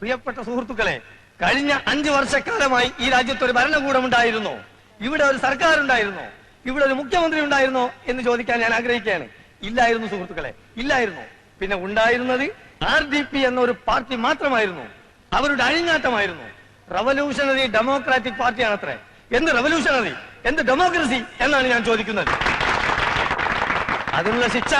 പ്രിയപ്പെട്ട സുഹൃത്തുക്കളെ, കഴിഞ്ഞ 5 വർഷക്കാലമായി ഈ രാജ്യത്ത് ഒരു ഭരണകൂടം ഉണ്ടായിരുന്നോ? ഇവിടെ ഒരു സർക്കാർ ഉണ്ടായിരുന്നോ? ഇവിടെ ഒരു മുഖ്യമന്ത്രി ഉണ്ടായിരുന്നോ എന്ന് ചോദിക്കാൻ ഞാൻ ആഗ്രഹിക്കുകയാണ്. ഇല്ലായിരുന്നു സുഹൃത്തുക്കളെ, ഇല്ലായിരുന്നു. പിന്നെ ഉണ്ടായിരുന്നത് RDP എന്ന ഒരു പാർട്ടി മാത്രമായിരുന്നു. അവരുടെ അഴിഞ്ഞാട്ടമായിരുന്നു. Revolutionary democratic പാർട്ടിയാണത്രേ. എന്ത് റവല്യൂഷണറി, എന്ത് ഡെമോക്രസി എന്നാണ് ഞാൻ ചോദിക്കുന്നത്. അതിനുള്ള ശിക്ഷ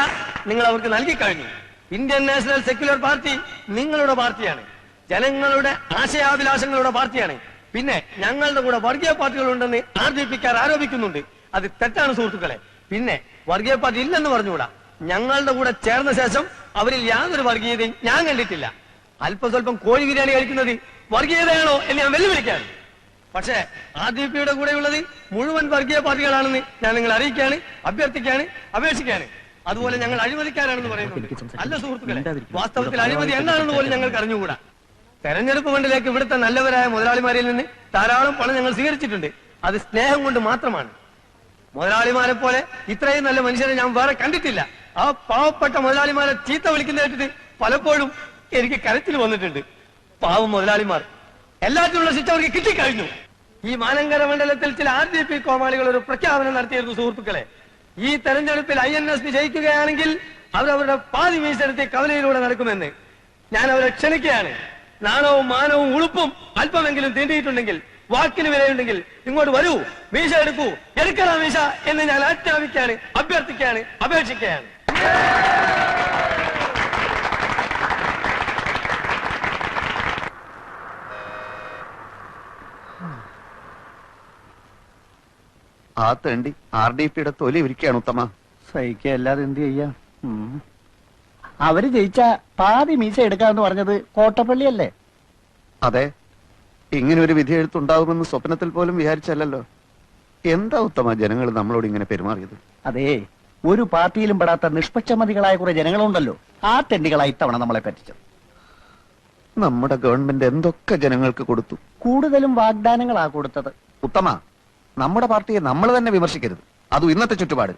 നിങ്ങൾ അവർക്ക് നൽകി കഴിഞ്ഞു. ഇന്ത്യൻ നാഷണൽ സെക്യുലർ പാർട്ടി നിങ്ങളുടെ പാർട്ടിയാണ്, ജനങ്ങളുടെ ആശയാഭിലാഷങ്ങളുടെ പാർട്ടിയാണ്. പിന്നെ ഞങ്ങളുടെ കൂടെ വർഗീയ പാർട്ടികളുണ്ടെന്ന് RDPക്കാർ ആരോപിക്കുന്നുണ്ട്. അത് തെറ്റാണ് സുഹൃത്തുക്കളെ. പിന്നെ വർഗീയ പാർട്ടി ഇല്ലെന്ന് പറഞ്ഞുകൂടാ. ഞങ്ങളുടെ കൂടെ ചേർന്ന ശേഷം അവരിൽ യാതൊരു വർഗീയതയും ഞാൻ കണ്ടിട്ടില്ല. അല്പം സ്വല്പം കോഴി ബിരിയാണി കഴിക്കുന്നത് വർഗീയതയാണോ എന്ന് ഞാൻ വെല്ലുവിളിക്കാണ്. പക്ഷേ RDPയുടെ കൂടെയുള്ളത് മുഴുവൻ വർഗീയ പാർട്ടികളാണെന്ന് ഞാൻ നിങ്ങളെ അറിയിക്കാണ്, അഭ്യർത്ഥിക്കാണ്, അപേക്ഷിക്കാണ്. അതുപോലെ ഞങ്ങൾ അഴിമതിക്കാരാണെന്ന് പറയുന്നു. അല്ല സുഹൃത്തുക്കളെ, വാസ്തവത്തിൽ അഴിമതി എന്താണെന്ന് പോലും ഞങ്ങൾക്ക് അറിഞ്ഞുകൂടാ. തെരഞ്ഞെടുപ്പ് ഫണ്ടിലേക്ക് ഇവിടുത്തെ നല്ലവരായ മുതലാളിമാരിൽ നിന്ന് ധാരാളം പണം ഞങ്ങൾ സ്വീകരിച്ചിട്ടുണ്ട്. അത് സ്നേഹം കൊണ്ട് മാത്രമാണ്. മുതലാളിമാരെ പോലെ ഇത്രയും നല്ല മനുഷ്യരെ ഞാൻ വേറെ കണ്ടിട്ടില്ല. ആ പാവപ്പെട്ട മുതലാളിമാരെ ചീത്ത വിളിക്കുന്ന കേട്ടിട്ട് പലപ്പോഴും എനിക്ക് കരച്ചിൽ വന്നിട്ടുണ്ട്. പാവം മുതലാളിമാർ, എല്ലാത്തിനുള്ള ശിക്ഷ അവർക്ക് കിട്ടിക്കഴിഞ്ഞു. ഈ മാനങ്കര മണ്ഡലത്തിൽ ചില RDP കോമാളികൾ ഒരു പ്രഖ്യാപനം നടത്തിയിരുന്നു സുഹൃത്തുക്കളെ. ഈ തെരഞ്ഞെടുപ്പിൽ INSP ജയിക്കുകയാണെങ്കിൽ അവരവരുടെ പാതി മീശെടുത്ത് കവലയിലൂടെ നടക്കുമെന്ന് ഞാൻ അവരെ ക്ഷണിക്കുകയാണ്. നാണവും മാനവും ഉളുപ്പും അല്പമെങ്കിലും തീണ്ടിയിട്ടുണ്ടെങ്കിൽ, വാക്കിന് വിലയുണ്ടെങ്കിൽ ഇങ്ങോട്ട് വരൂ, മീശ എടുക്കൂ, എടുക്കണ മീശ എന്ന് ഞാൻ ആജ്ഞാപിക്കുകയാണ്, അഭ്യർത്ഥിക്കുകയാണ്, അപേക്ഷിക്കുകയാണ്. ആ തേണ്ടി RDPയുടെ തൊലി ഇരിക്കുകയാണ് ഉത്തമ. സഹിക്കല്ലാതെ എന്ത് ചെയ്യാ? അവര് ജയിച്ച പാതി മീശ എടുക്കാന്ന് പറഞ്ഞത് കോട്ടപ്പള്ളിയല്ലേ? അതെ, ഇങ്ങനെ ഒരു വിധി എഴുത്തുണ്ടാവുമെന്ന് സ്വപ്നത്തിൽ പോലും വിചാരിച്ചല്ലോ. എന്താ ഉത്തമ ജനങ്ങൾ നമ്മളോട് ഇങ്ങനെ പെരുമാറിയത്? അതേ, ഒരു പാർട്ടിയിലും പെടാത്ത നിഷ്പക്ഷമതികളായ കുറെ ജനങ്ങളുണ്ടല്ലോ, ആ തെണ്ടികളായി ഇത്തവണ നമ്മളെ പറ്റിച്ചത്. നമ്മുടെ ഗവൺമെന്റ് എന്തൊക്കെ ജനങ്ങൾക്ക് കൊടുത്തു? കൂടുതലും വാഗ്ദാനങ്ങളാ കൊടുത്തത്. ഉത്തമ, നമ്മുടെ പാർട്ടിയെ നമ്മൾ തന്നെ വിമർശിക്കരുത്, അതും ഇന്നത്തെ ചുറ്റുപാട്.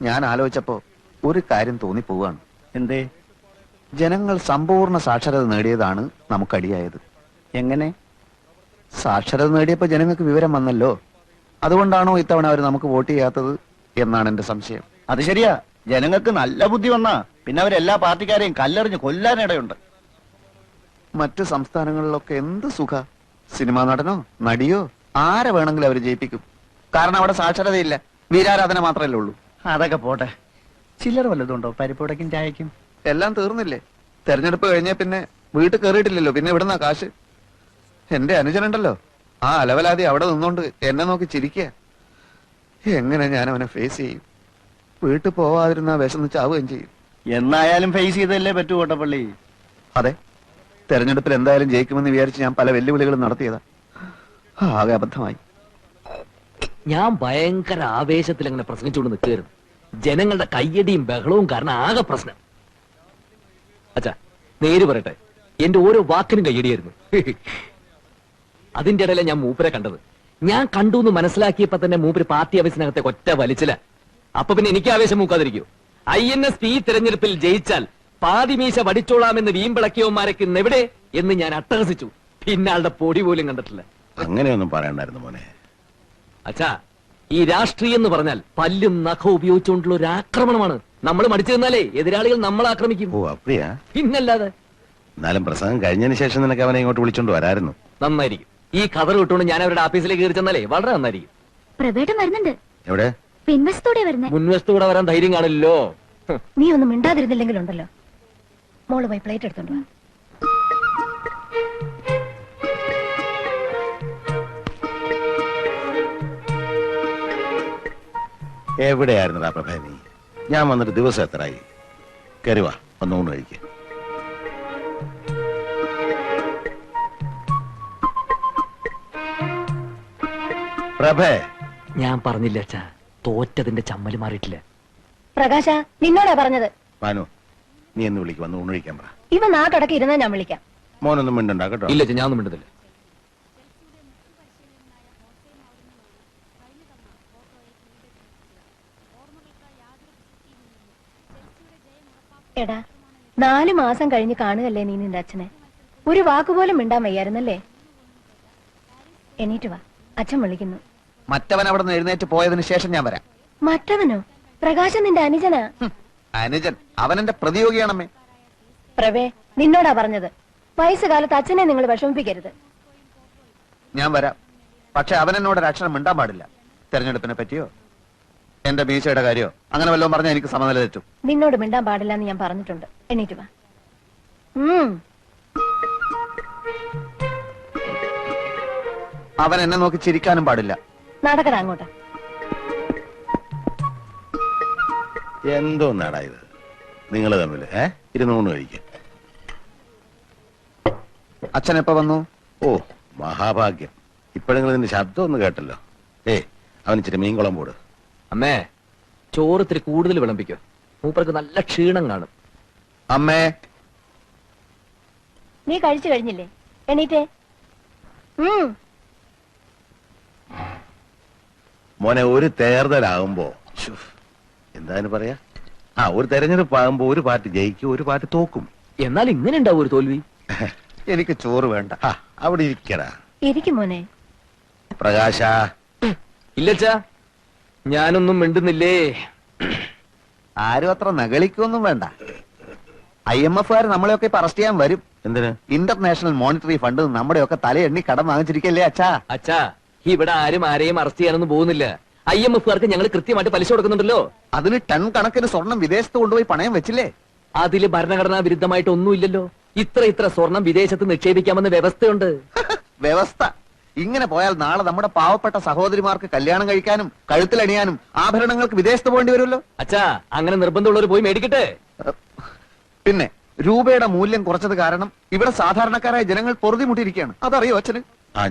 ഞാൻ ആലോചിച്ചപ്പോ ഒരു കാര്യം തോന്നിപ്പോവാണ്. എന്തേ? ജനങ്ങൾ സമ്പൂർണ്ണ സാക്ഷരത നേടിയതാണ് നമുക്കടിയായത്. എങ്ങനെ? സാക്ഷരത നേടിയപ്പോ ജനങ്ങൾക്ക് വിവരം വന്നല്ലോ. അതുകൊണ്ടാണോ ഇത്തവണ അവർ നമുക്ക് വോട്ട് ചെയ്യാത്തത് എന്നാണ് എന്റെ സംശയം. അത് ശരിയാ, ജനങ്ങൾക്ക് നല്ല ബുദ്ധി വന്നാ പിന്നെ അവരെല്ലാ പാർട്ടിക്കാരെയും കല്ലെറിഞ്ഞ് കൊല്ലാനിടയുണ്ട്. മറ്റു സംസ്ഥാനങ്ങളിലൊക്കെ എന്ത് സുഖ, സിനിമാ നടനോ നടിയോ ആരെ വേണമെങ്കിലും അവർ ജയിപ്പിക്കും. കാരണം അവിടെ സാക്ഷരതയില്ല, വീരാരാധന മാത്രമല്ലേ ഉള്ളൂ. അതൊക്കെ പോട്ടെ, ചില്ലറ വല്ലതുണ്ടോ പരിപ്പുടക്കും ചായക്കും? എല്ലാം തീർന്നില്ലേ? തെരഞ്ഞെടുപ്പ് കഴിഞ്ഞ പിന്നെ വീട്ടിൽ കയറിയിട്ടില്ലല്ലോ, പിന്നെ ഇവിടുന്ന കാശ്. എന്റെ അനുജനുണ്ടല്ലോ, ആ അലവലാതി അവിടെ നിന്നോണ്ട് എന്നെ നോക്കി ചിരിക്കുക. എങ്ങനെ ഞാൻ അവനെ ഫേസ് ചെയ്യും? വീട്ടിൽ പോവാതിരുന്ന വിശന്ന് ചാവുകയും ചെയ്യും. എന്നായാലും ഫേസ് ചെയ്തല്ലേ പറ്റൂ കോട്ടപ്പള്ളി. അതെ, തെരഞ്ഞെടുപ്പിൽ എന്തായാലും ജയിക്കുമെന്ന് വിചാരിച്ച് ഞാൻ പല വെല്ലുവിളികളും നടത്തിയതാ. ആകെ അബദ്ധമായി. ഞാൻ ഭയങ്കര ആവേശത്തിൽ അങ്ങനെ പ്രസംഗിച്ചുകൊണ്ട് നിൽക്കുകയായിരുന്നു. ജനങ്ങളുടെ കയ്യടിയും ബഹളവും കാരണം ആകെ പ്രശ്നം. അച്ഛാ, നേര് പറയട്ടെ, എന്റെ ഓരോ വാക്കിനും കയ്യടിയായിരുന്നു. അതിന്റെ ഇടയിലെ ഞാൻ മൂപ്പരെ കണ്ടത്. ഞാൻ കണ്ടു എന്ന് മനസ്സിലാക്കിയപ്പോ തന്നെ മൂപ്പര് പാർട്ടി ആവേശത്തിനകത്തെ ഒറ്റ വലിച്ചില്ല. അപ്പൊ പിന്നെ എനിക്ക് ആവേശം മൂക്കാതിരിക്കൂ? INSP തെരഞ്ഞെടുപ്പിൽ ജയിച്ചാൽ പാതിമീശ വടിച്ചോളാമെന്ന് വീമ്പിളക്കിയവന്മാരൊക്കെ ഇന്നെവിടെ എന്ന് ഞാൻ അട്ടഹസിച്ചു. പിന്നെ ആളുടെ പൊടി പോലും കണ്ടിട്ടില്ല. അങ്ങനെയൊന്നും പറയണ്ടായിരുന്നു മോനെ. അച്ഛാ, ഈ രാഷ്ട്രീയം എന്ന് പറഞ്ഞാൽ പല്ലും നഖവും ഉപയോഗിച്ചുകൊണ്ടുള്ള ഒരു ആക്രമണമാണ്. നമ്മൾ മടിച്ചു നിന്നാലേ എതിരാളികൾ നമ്മളെ ആക്രമിക്കും. ഓ അപ്പടിയാ? പിന്നല്ലാതെ. എന്നാലും പ്രസംഗം കഴിഞ്ഞതിന് ശേഷം നിനക്ക് അവനെ ഇങ്ങോട്ട് വിളിച്ചോണ്ട് വരായിരുന്നു. നന്നായിരിക്കും. ഈ കഥ വിട്ടുകൊണ്ട് ഞാൻ അവരുടെ ഓഫീസിലേക്ക് കയറി ചെന്നാലേ വളരെ നന്നായിരിക്കും. പ്രവേട്ടം വരുന്നുണ്ട്. എവിടെ? പിൻവശത്തോടെ വരുന്നേ. മുൻവശത്തൂടെ വരാൻ ധൈര്യം കാണില്ലല്ലോ. നീ ഒന്നും മിണ്ടാതിരുന്നില്ലെങ്കിലുണ്ടല്ലോ. മോള് പോയി പ്ലേറ്റ് എടുത്തോണ്ട് വാ. എവിടെയായിരുന്നടാ പ്രഭേ നീ? ഞാൻ വന്നിട്ട് ദിവസം എത്രയായി? കയറി വാ, ഒന്ന് ഊണ് കഴിക്കുക. പ്രഭേ, ഞാൻ പറഞ്ഞില്ല അച്ഛാ, തോറ്റതിന്റെ ചമ്മല് മാറിയിട്ടില്ല. പ്രകാശ, നിന്നോടാ പറഞ്ഞത്. പാനു, നീ എന്ന് വിളിക്ക്, വന്ന് ഊണ് കഴിക്കാൻ പറ. ഇവ നാട്ടടക്കി ഇരുന്നാ ഞാൻ വിളിക്കാം. മോനൊന്നും മിണ്ടണ്ട കേട്ടോ. ഇല്ല ഞാൻ ഒന്നും മിണ്ടുന്നില്ല. എടാ, 4 മാസം കഴിഞ്ഞ് കാണുകല്ലേ നീ നിന്റെ അച്ഛനെ. ഒരു വാക്കുപോലും മിണ്ടാൻ വയ്യായിരുന്നല്ലേ? എണീറ്റ് വാ, അച്ഛൻ വിളിക്കുന്നു. മറ്റവൻ അവിടെ നിന്ന് എഴുന്നേറ്റ് പോയതിനു ശേഷം ഞാൻ വരാം. മറ്റവനോ? പ്രകാശൻ നിന്റെ അനുജനാ. അനുജൻ അവൻ എന്റെ പ്രതിയോഗിയാണമ്മേ. പ്രവേ, നിന്നോടാ പറഞ്ഞത്. വയസ്സുകാലത്ത് അച്ഛനെ നിങ്ങൾ വിഷമിപ്പിക്കരുത്. ഞാൻ വരാം, പക്ഷെ അവൻ എന്നോട് ഒരു അക്ഷരം മിണ്ടാൻ പാടില്ല. തെരഞ്ഞെടുപ്പിനെ പറ്റിയോ എന്റെ മീശയുടെ കാര്യോ അങ്ങനെ വല്ലതും പറഞ്ഞാൽ എനിക്ക് സമനില തെറ്റും. നിന്നോട് മിണ്ടാൻ പാടില്ല എന്ന് ഞാൻ പറഞ്ഞിട്ടുണ്ട്. എണീറ്റ് വാ. അവൻ എന്നെ നോക്കി ചിരിക്കാനും പാടില്ല. നടക്കടാ അങ്ങോട്ട്. എന്തോ നാടാ ഇത് നിങ്ങൾ തമ്മിൽ ഇരുന്നൂണ് കഴിക്കുക. അച്ഛൻ എപ്പോ വന്നു? ഓ മഹാഭാഗ്യം, ഇപ്പോഴെങ്കിലും ഇതിന്റെ ശബ്ദം ഒന്ന് കേട്ടല്ലോ. അവൻ ഇച്ചിരി മീൻകുളം പോട്. അമ്മേ, ചോറ് ഇത്തിരി കൂടുതൽ വിളമ്പിക്കോ, മൂപ്പർക്ക് നല്ല ക്ഷീണം കാണും. അമ്മേ, നീ കഴിച്ചു കഴിഞ്ഞില്ലേ? എണീറ്റേ. മോനെ, ഒരു തേർതലാകുമ്പോ എന്താന്ന് പറയാ, ഒരു തെരഞ്ഞെടുപ്പ് ആകുമ്പോ ഒരു പാർട്ടി ജയിക്കും, ഒരു പാർട്ടി തോക്കും. എന്നാൽ ഇങ്ങനെ ഉണ്ടാവും ഒരു തോൽവി. എനിക്ക് ചോറ് വേണ്ട. അവിടെ ഇരിക്കടാ. ഇരിക്കും മോനെ. പ്രകാശ. ഇല്ലച്ചാ, ഞാനൊന്നും മിണ്ടുന്നില്ലേ. ആരും അത്ര നകളിക്കൊന്നും വേണ്ട. IMF-കാർ നമ്മളെയൊക്കെ ഇപ്പൊ അറസ്റ്റ് ചെയ്യാൻ വരും. എന്തിന്? ഇന്റർനാഷണൽ മോണിറ്ററി ഫണ്ട് നമ്മുടെയൊക്കെ തലയെണ്ണി കടം വാങ്ങിച്ചിരിക്കല്ലേ അച്ഛാ. അച്ഛാ, ഇവിടെ ആരും ആരെയും അറസ്റ്റ് ചെയ്യാനൊന്നും പോകുന്നില്ല. IMF-കാർക്ക് ഞങ്ങൾ കൃത്യമായിട്ട് പലിശ കൊടുക്കുന്നുണ്ടല്ലോ. അതിന് ടൺ കണക്കിന് സ്വർണം വിദേശത്ത് കൊണ്ടുപോയി പണയം വെച്ചില്ലേ? അതില് ഭരണഘടനാ വിരുദ്ധമായിട്ട് ഒന്നുമില്ലല്ലോ. ഇത്ര സ്വർണം വിദേശത്ത് നിക്ഷേപിക്കാമെന്ന് വ്യവസ്ഥയുണ്ട്. വ്യവസ്ഥ ഇങ്ങനെ പോയാൽ നാളെ നമ്മുടെ പാവപ്പെട്ട സഹോദരിമാർക്ക് കല്യാണം കഴിക്കാനും കഴുത്തിലണിയാനും ആഭരണങ്ങൾക്ക് വിദേശത്ത് പോകേണ്ടി വരുമല്ലോ. അച്ഛാ, അങ്ങനെ നിർബന്ധമുള്ളവർ പോയി മേടിക്കട്ടെ. പിന്നെ രൂപയുടെ മൂല്യം കുറച്ചത് കാരണം ഇവിടെ സാധാരണക്കാരായ ജനങ്ങൾ പൊറുതിമുട്ടിയിരിക്കുകയാണ്. അതറിയോ അച്ഛന്?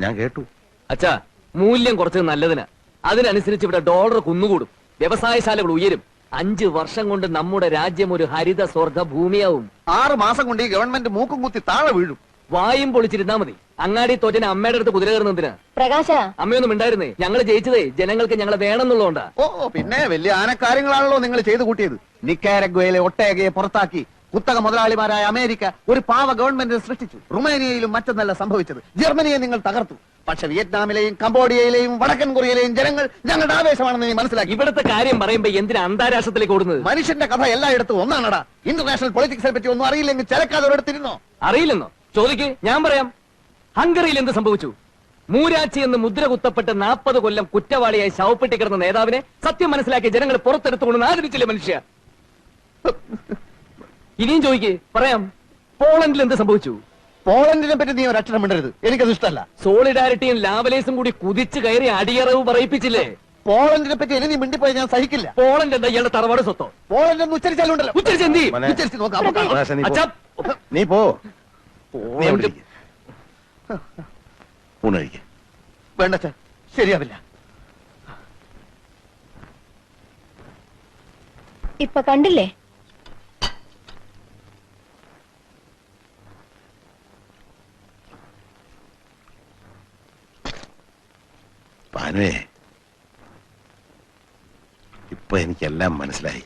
ഞാൻ കേട്ടു. അച്ഛാ, മൂല്യം കുറച്ചത് നല്ലതിനാ. അതിനനുസരിച്ച് ഇവിടെ ഡോളർ കുന്നുകൂടും, വ്യവസായശാലകൾ ഉയരും. 5 വർഷം കൊണ്ട് നമ്മുടെ രാജ്യം ഒരു ഹരിത സ്വർഗ ഭൂമിയാവും. 6 മാസം കൊണ്ട് ഈ ഗവൺമെന്റ് മൂക്കും കുത്തി താഴെ വീഴും. വായും പൊളിച്ചിരുന്നാ മതി. അങ്ങാടി തോറ്റനെ അമ്മയുടെ അടുത്ത് കുതിര കയറുന്നതിന്. പ്രകാശ, അമ്മയൊന്നും ഉണ്ടായിരുന്നേ. ഞങ്ങൾ ജയിച്ചതേ ജനങ്ങൾക്ക് ഞങ്ങളെ വേണമെന്നുള്ളതുകൊണ്ടാ. പിന്നെ വലിയ ആനക്കാര്യങ്ങളാണല്ലോ നിങ്ങൾ ചെയ്തു കൂട്ടിയത്. നിക്കാരഗ്വയിലെ ഒട്ടേകയെ പുറത്താക്കി കുത്തക മുതലാളിമാരായ അമേരിക്ക ഒരു പാവ ഗവൺമെന്റ് സൃഷ്ടിച്ചു. റുമേനിയയിലും മറ്റൊന്നല്ല സംഭവിച്ചത്. ജർമ്മനിയെ നിങ്ങൾ തകർത്തു. പക്ഷെ വിയറ്റ്നാമിലെയും കംബോഡിയയിലെയും വടക്കൻ കൊറിയയിലെയും ജനങ്ങൾ ഞങ്ങളുടെ ആവേശമാണെന്ന് നീ മനസ്സിലാക്കി. ഇവിടുത്തെ കാര്യം പറയുമ്പോ എന്തിനാ അന്താരാഷ്ട്രത്തിലേക്ക് ഓടുന്നത്? മനുഷ്യന്റെ കഥ എല്ലായിടത്തും ഒന്നാണടാ. ഇന്റർനാഷണൽ പൊളിറ്റിക്സിനെ പറ്റി ഒന്നും അറിയില്ലെങ്കിൽ ചിലക്കാതെ ഒരിടത്തിരുന്നോ? അറിയില്ലെന്നോ? ചോദിക്ക്, ഞാൻ പറയാം. ഹംഗറിയിൽ എന്ത് സംഭവിച്ചു? മൂരാച്ചി എന്ന് മുദ്ര കുത്തപ്പെട്ട് 40 കൊല്ലം കുറ്റവാളിയായി ശവപ്പെട്ടി കിടന്ന നേതാവിനെ സത്യം മനസ്സിലാക്കിയ ജനങ്ങൾ പുറത്തെടുത്തുകൊണ്ട് ആദരിച്ചില്ലേ മനുഷ്യ? ഇനിയും ചോദിക്ക്, പറയാം. പോളണ്ടിൽ എന്ത് സംഭവിച്ചു? പോളണ്ടിനെ പറ്റി നീ ഒരു അക്ഷരം മിണ്ടരുത്, എനിക്കത് ഇഷ്ടമല്ല. സോളിഡാരിറ്റിയും ലാവലേസും കൂടി കുതിച്ചു കയറി അടിയറവ് പറയിപ്പിച്ചില്ലേ? പോളണ്ടിനെ പറ്റി ഇനി നീ മിണ്ടിപ്പോയി ഞാൻ സഹിക്കില്ല. പോളണ്ട് എന്താ ഇയാളുടെ തറവാട് സ്വത്തോ? പോളണ്ട് എന്ന് ഉച്ചരിച്ചാലുണ്ടല്ലോ. ഉച്ചരിച്ചെന്തി? ഉച്ചരിച്ച് നോക്കാം. പ്രകാശ, നീ പോ. അച്ഛാ, നീ പോ. നീ അവിടെ പോളണ്ട് ഇരിക്ക്. ഊണ് കഴിക്ക്. വേണ്ട അച്ഛാ, ശരിയാവില്ല. ഇപ്പൊ കണ്ടില്ലേ? പാനുവേ, ഇപ്പൊ എനിക്കെല്ലാം മനസ്സിലായി.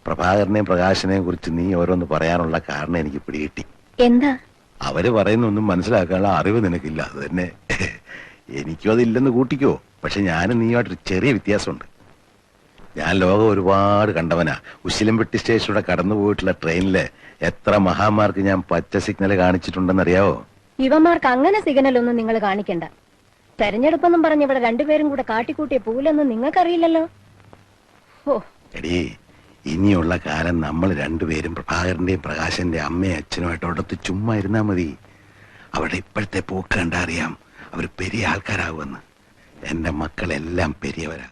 പ്രഭാകരനെയും പ്രകാശനെയും കുറിച്ച് നീ ഓരോന്ന് പറയാനുള്ള കാരണം എനിക്ക് പിടികിട്ടി. എന്താ? അവര് പറയുന്നൊന്നും മനസ്സിലാക്കാനുള്ള അറിവ് നിനക്കില്ല. അത് തന്നെ എനിക്കും അതില്ലെന്ന് കൂട്ടിക്കോ. പക്ഷെ ഞാനും നീയുമായിട്ടൊരു ചെറിയ വ്യത്യാസമുണ്ട്. ഞാൻ ലോകം ഒരുപാട് കണ്ടവനാ. ഉശിലംപെട്ടി സ്റ്റേഷനിലൂടെ കടന്നു പോയിട്ടുള്ള ട്രെയിനില് എത്ര മഹാന്മാർക്ക് ഞാൻ പച്ച സിഗ്നൽ കാണിച്ചിട്ടുണ്ടെന്നറിയാവോ? ഇവന്മാർക്ക് അങ്ങനെ സിഗ്നലൊന്നും നിങ്ങൾ കാണിക്കണ്ട. തെരഞ്ഞെടുപ്പെന്നും പറഞ്ഞ് ഇവിടെ രണ്ടുപേരും കൂടെ കാട്ടിക്കൂട്ടിയ പൂലൊന്നും നിങ്ങൾക്കറിയില്ലല്ലോ. എടീ, ഇനിയുള്ള കാലം നമ്മൾ രണ്ടുപേരും പ്രഭാകരന്റെയും പ്രകാശന്റെ അമ്മയും അച്ഛനുമായിട്ട് അടുത്ത് ചുമ്മാ ഇരുന്നാ മതി. അവിടെ ഇപ്പോഴത്തെ പോക്ക് കണ്ടാ അറിയാം അവർ പെരിയ ആൾക്കാരാകുമെന്ന്. എന്റെ മക്കളെല്ലാം പെരിയവരാ.